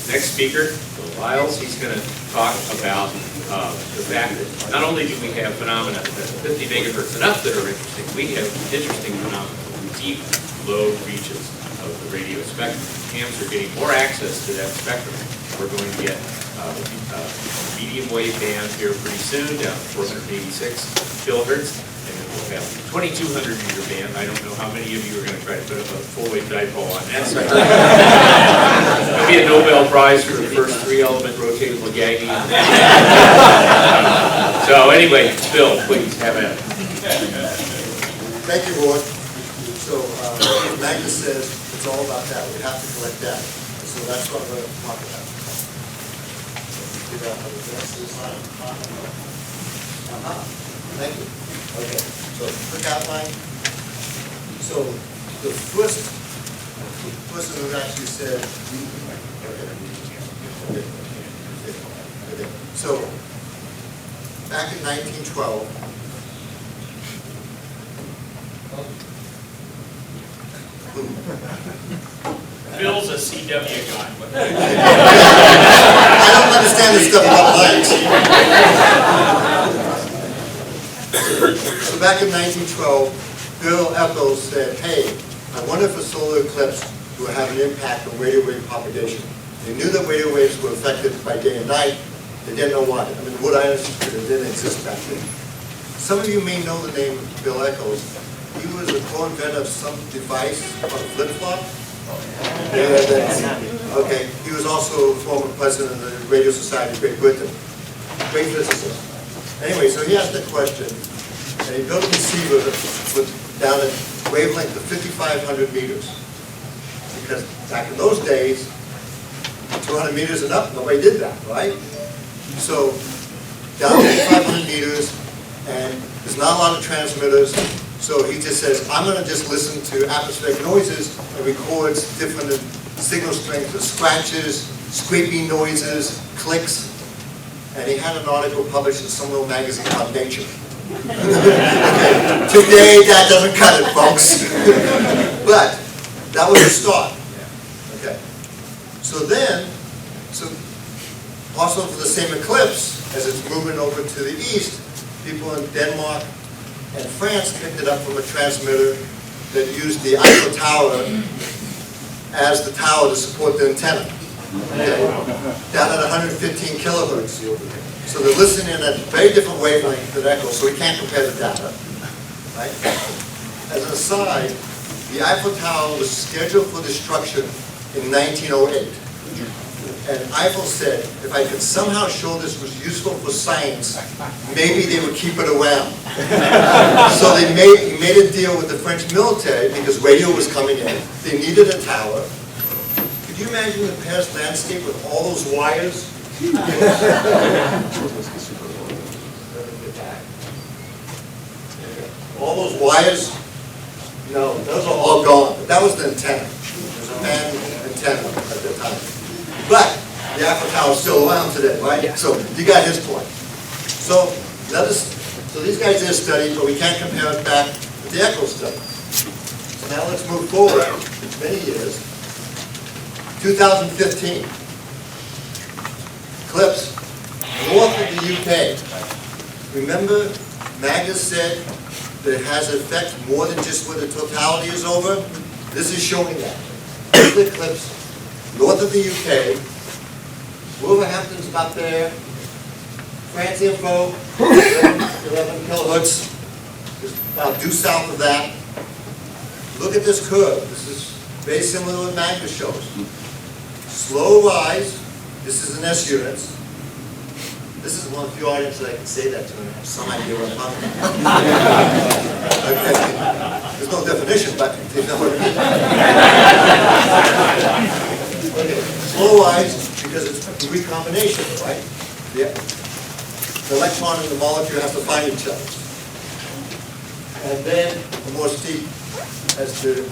next speaker, Liles, he's going to talk about the fact that not only do we have phenomena at 50 megahertz and up that are interesting, we have interesting phenomena in deep, low reaches of the radio spectrum. Hams are getting more access to that spectrum. We're going to get medium wave band here pretty soon, down to 486 kilohertz. And then we'll have 2,200 meter band. I don't know how many of you are going to try to put up a full-wave dipole on that side. There'll be a Nobel Prize for the first 3-element rotatable gagging. So anyway, Bill, please have at it. Thank you, Ward. So Magnus says it's all about that. We have to collect data. So that's what I'm going to talk about. Thank you. Okay, so quick outline. So the first person who actually said, okay. So back in 1912, Bill's a CW guy. I don't understand this stuff about lights. So back in 1912, Bill Eccles said, hey, I wonder if a solar eclipse will have an impact on radio wave propagation. They knew that radio waves were affected by day and night. They didn't know why. I mean, wood ionosphere didn't exist back then. Some of you may know the name Bill Eccles. He was a co-inventor of some device called a flip-flop. Okay, he was also a former president of the Radio Society of Great Britain. Great physicist. Anyway, so he asked the question, and he built a receiver down at wavelength of 5,500 meters. Because back in those days, 200 meters and up, nobody did that, right? So down to 500 meters, and there's not a lot of transmitters. So he just says, I'm going to just listen to atmospheric noises and records different signal strengths, the scratches, scraping noises, clicks. And he had an article published in some little magazine called Nature. Okay. Today, that doesn't cut it, folks. But that was the start. Okay. So then, also for the same eclipse, as it's moving over to the east, people in Denmark and France picked it up from a transmitter that used the Eiffel Tower as the tower to support the antenna. Okay. Down at 115 kilohertz. So they're listening at a very different wavelength than echo, so we can't compare the data. Right? As an aside, the Eiffel Tower was scheduled for destruction in 1908. And Eiffel said, if I could somehow show this was useful for science, maybe they would keep it around. So he made a deal with the French military because radio was coming in. They needed a tower. Could you imagine the Paris landscape with all those wires? All those wires? No, those are all gone. But that was the antenna. It was a man antenna at the time. But the Eiffel Tower is still around today, right? Yeah. So you got his point. So these guys did a study, but we can't compare it back to the Eccles study. So now let's move forward many years. 2015. Eclipse, north of the UK. Remember, Magnus said that it has an effect more than just where the totality is over? This is showing that. This is the eclipse north of the UK. Wolverhampton's about there. France info, 11 kilohertz, just about due south of that. Look at this curve. This is very similar to what Magnus shows. Slow rise. This is in S units. This is one of the few audiences that I can say that to and have some idea what I'm talking about. Okay. There's no definition, but they know what I mean. Okay. Slow rise because it's a recombination, right? Yeah. The electron and the molecule have to find each other. And then the more steep as the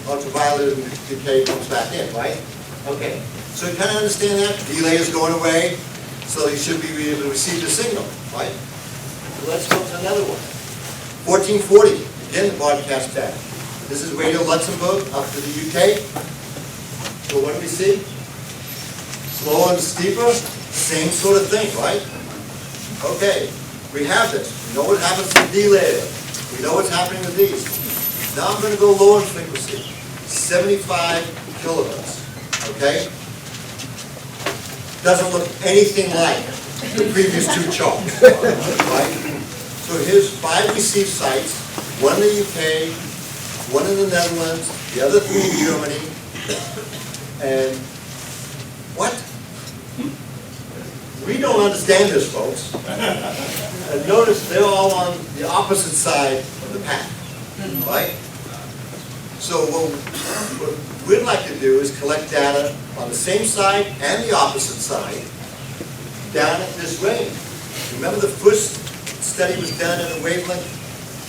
ultraviolet decay comes back in, right? Okay. So you kind of understand that? Delay is going away, so you should be able to receive the signal, right? So let's go to another one. 1440, again the broadcast back. This is Radio Luxembourg up to the UK. So what do we see? slower and steeper, same sort of thing, right? Okay, we have this. We know what happens to D layer. We know what's happening with these. Now I'm going to go lower in frequency, 75 kilohertz, okay? Doesn't look anything like the previous two charts, right? So here's 5 receive sites, one in the UK, one in the Netherlands, the other 3 in Germany, and what? We don't understand this, folks. And notice they're all on the opposite side of the path, right? So what we'd like to do is collect data on the same side and the opposite side down at this range. Remember the first study was done at a wavelength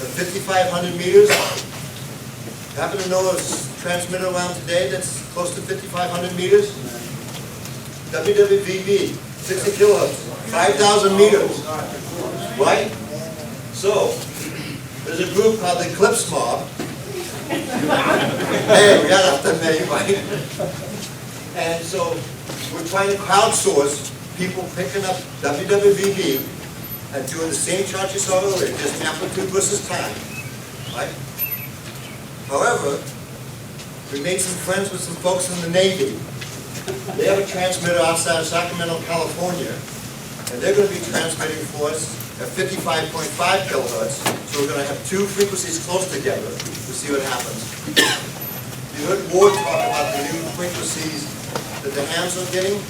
of 5,500 meters? Happen to know a transmitter around today that's close to 5,500 meters? WWB, 60 kilohertz, 5,000 meters, right? So, there's a group called the Eclipse Mob. Hey, we got up to May, right? And so, we're trying to crowdsource people picking up WWB and doing the same chart you saw earlier, just amplitude versus time, right? However, we made some friends with some folks in the Navy. They have a transmitter outside of Sacramento, California, and they're going to be transmitting for us at 55.5 kilohertz, so we're going to have 2 frequencies close together to see what happens. You heard Ward talk about the new frequencies that the hams are getting.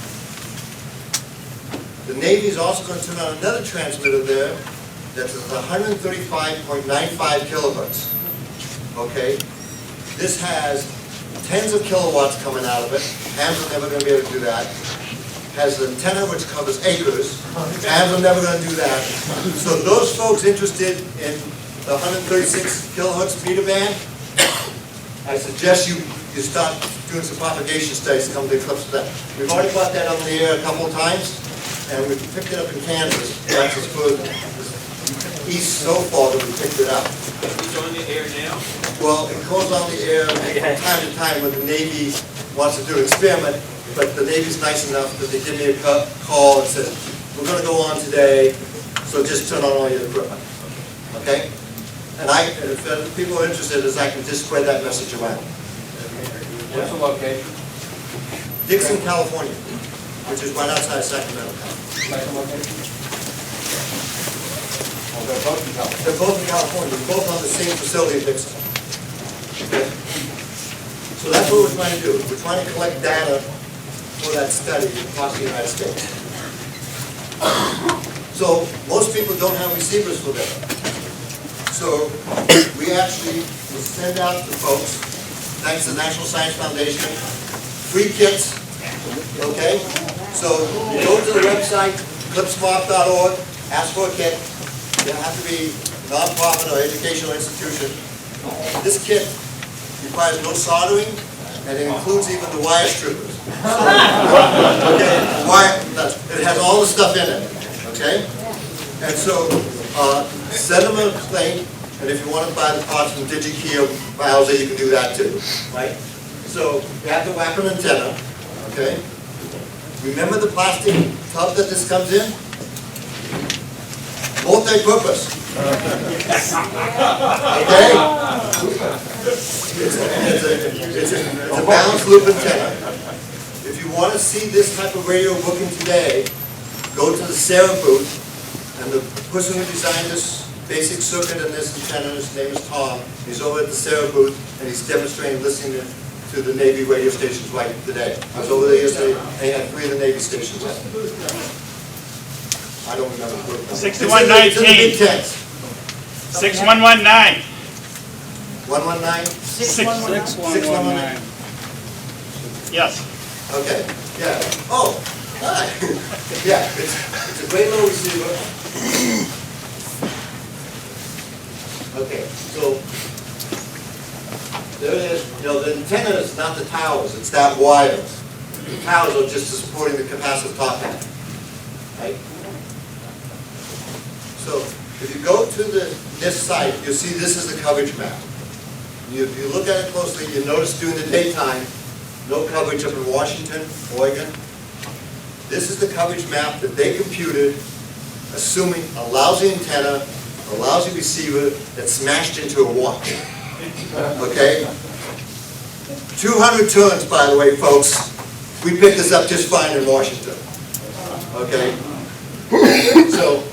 The Navy is also going to turn on another transmitter there that's at 135.95 kilohertz. Okay? This has tens of kilowatts coming out of it. Hams are never going to be able to do that. Has an antenna which covers acres. Hams are never going to do that. So those folks interested in the 136 kilohertz meter band, I suggest you start doing some propagation studies to come to Eclipse with that. We've already got that on the air a couple of times, and we picked it up in Kansas. That's as far east so far that we picked it up. It's on the air now? Well, it goes on the air from time to time when the Navy wants to do an experiment, but the Navy's nice enough that they give me a call and says, we're going to go on today, so just turn on all your equipment. Okay? And if people are interested, I can just spread that message around. What's the location? Dixon, California, which is right outside Sacramento. Second location? Oh, they're both in California. They're both in California, they're both on the same facility in Dixon. Okay? So that's what we're trying to do. We're trying to collect data for that study across the United States. So most people don't have receivers for that. So we actually will send out to folks, thanks to the National Science Foundation, free kits, okay? So you go to the website, eclipsemob.org, ask for a kit. You have to be non-profit or educational institution. This kit requires no soldering, and it includes even the wire strippers. Okay, it has all the stuff in it, okay? And so, send them a complaint, and if you want to buy the parts from DigiKey or Bowser, you can do that too, right? So, you have to wrap an antenna, okay? Remember the plastic tub that this comes in? Multi-purpose. Okay? It's a balanced loop antenna. If you want to see this type of radio working today, go to the Sarah booth, and the person who designed this basic circuit and this antenna, his name is Tom. He's over at the Sarah booth, and he's demonstrating listening to the Navy radio stations right today. I was over there yesterday, and they had 3 of the Navy stations up. I don't remember. 6119. 6119. 119? 6119. Yes. Okay, yeah. Oh, hi. Yeah, it's a great little receiver. Okay, so there it is. You know, the antenna is not the towers, it's that wire. The towers are just supporting the capacitive top hat. Right? So if you go to this site, you'll see this is the coverage map. If you look at it closely, you notice during the daytime, no coverage up in Washington, Oregon. This is the coverage map that they computed, assuming a lousy antenna, a lousy receiver that smashed into a wall. Okay? 200 turns, by the way, folks. We picked this up just fine in Washington. Okay? So,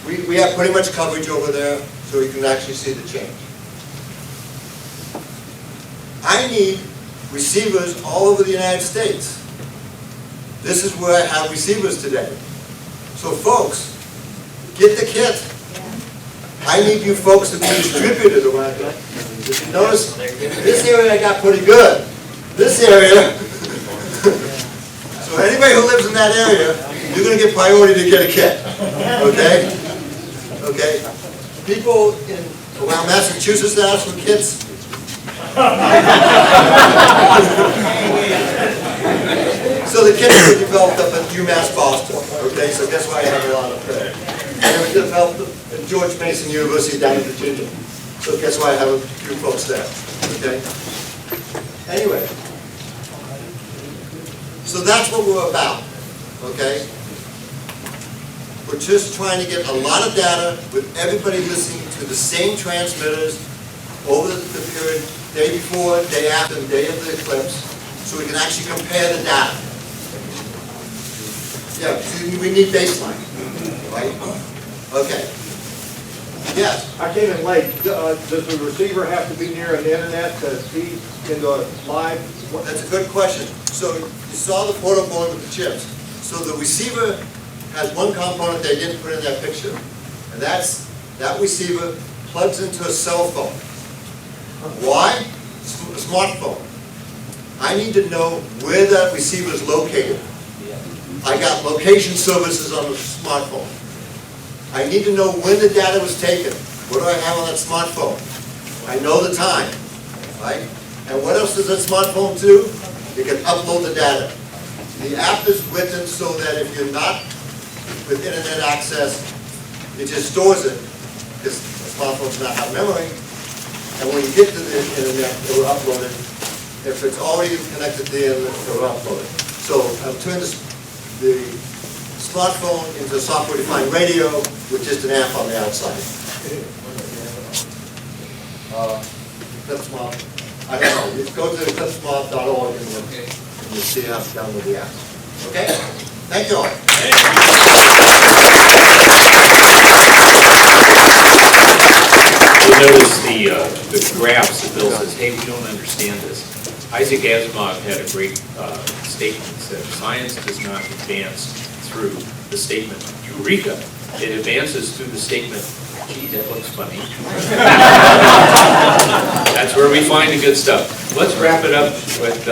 we have pretty much coverage over there, so you can actually see the change. I need receivers all over the United States. This is where I have receivers today. So folks, get the kit. I need you folks to be distributed around here. If you notice, this area I got pretty good. This area, so anybody who lives in that area, you're going to get priority to get a kit. Okay? Okay? People around Massachusetts that ask for kits. So the kits were developed up at UMass Boston. Okay, so that's why I have a lot of there. And it was developed at George Mason University down in Virginia. So guess why I have a few folks there. Okay? Anyway. So that's what we're about. Okay? We're just trying to get a lot of data with everybody listening to the same transmitters over the period, day before, day after, and day of the eclipse, so we can actually compare the data. Yeah, so we need baseline, right? Okay. Yes? I came in late. Does the receiver have to be near an internet to feed into a live? That's a good question. So you saw the photo board with the chips. So the receiver has one component they didn't put in that picture, and that's that receiver plugs into a cell phone. Why? A smartphone. I need to know where that receiver is located. I got location services on the smartphone. I need to know when the data was taken. What do I have on that smartphone? I know the time, right? And what else does that smartphone do? It can upload the data. The app is written so that if you're not with internet access, it just stores it, because the smartphone does not have memory. And when you get to the internet, it will upload it. If it's already connected to the internet, it will upload it. So I've turned the smartphone into a software-defined radio with just an amp on the outside. EclipseMob. I don't know. You go to eclipsemob.org and you'll see how to download the app. Okay? Thank you all. You'll notice the graphs that Bill says, hey, we don't understand this. Isaac Asimov had a great statement that said, science does not advance through the statement, eureka. It advances through the statement, gee, that looks funny. That's where we find the good stuff. Let's wrap it up with